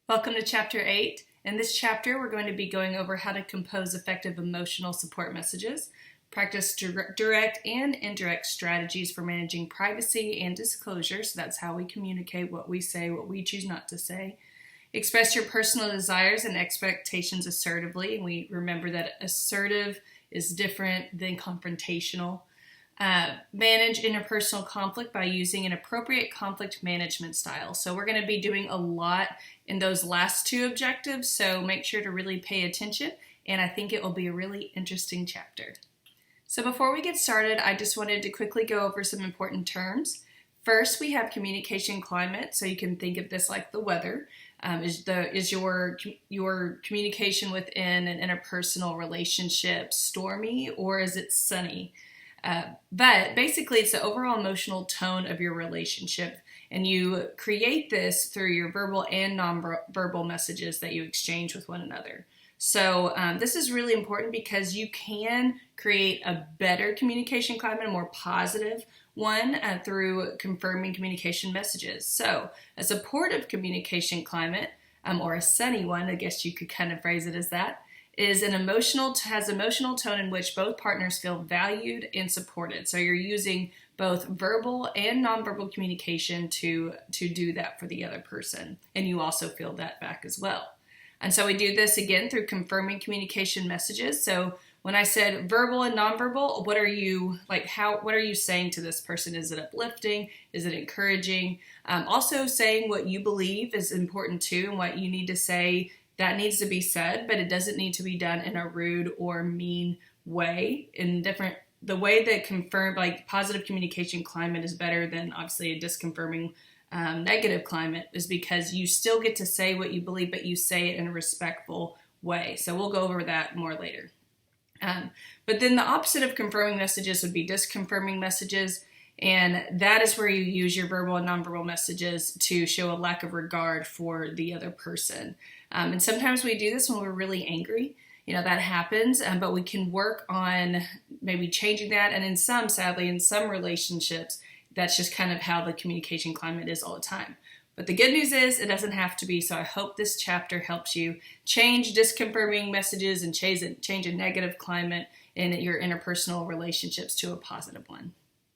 Welcome to Chapter 8. In this chapter, we're going to be going over how to compose effective emotional support messages, practice direct and indirect strategies for managing privacy and disclosure, so that's how we communicate what we say, what we choose not to say, express your personal desires and expectations assertively, and we remember that assertive is different than confrontational. Manage interpersonal conflict by using an appropriate conflict management style. So we're going to be doing a lot in those last two objectives, so make sure to really pay attention, and I think it will be a really interesting chapter. So before we get started, I just wanted to quickly go over some important terms. First, we have communication climate, so you can think of this like the weather. Is your communication within an interpersonal relationship stormy, or is it sunny? But basically, it's the overall emotional tone of your relationship, and you create this through your verbal and nonverbal messages that you exchange with one another. So this is really important because you can create a better communication climate, a more positive one, through confirming communication messages. So a supportive communication climate, or a sunny one, I guess you could kind of phrase it as that, has emotional tone in which both partners feel valued and supported. So you're using both verbal and nonverbal communication to do that for the other person, and you also feel that back as well. And so we do this again through confirming communication messages. So when I said verbal and nonverbal, what are you saying to this person? Is it uplifting? Is it encouraging? Also saying what you believe is important too, and what you need to say that needs to be said, but it doesn't need to be done in a rude or mean way. The way that positive communication climate is better than obviously a disconfirming negative climate is because you still get to say what you believe, but you say it in a respectful way. So we'll go over that more later. But then the opposite of confirming messages would be disconfirming messages. And that is where you use your verbal and nonverbal messages to show a lack of regard for the other person. And sometimes we do this when we're really angry. That happens, but we can work on maybe changing that. And sadly, in some relationships, that's just kind of how the communication climate is all the time. But the good news is it doesn't have to be. So I hope this chapter helps you change disconfirming messages and change a negative climate in your interpersonal relationships to a positive one.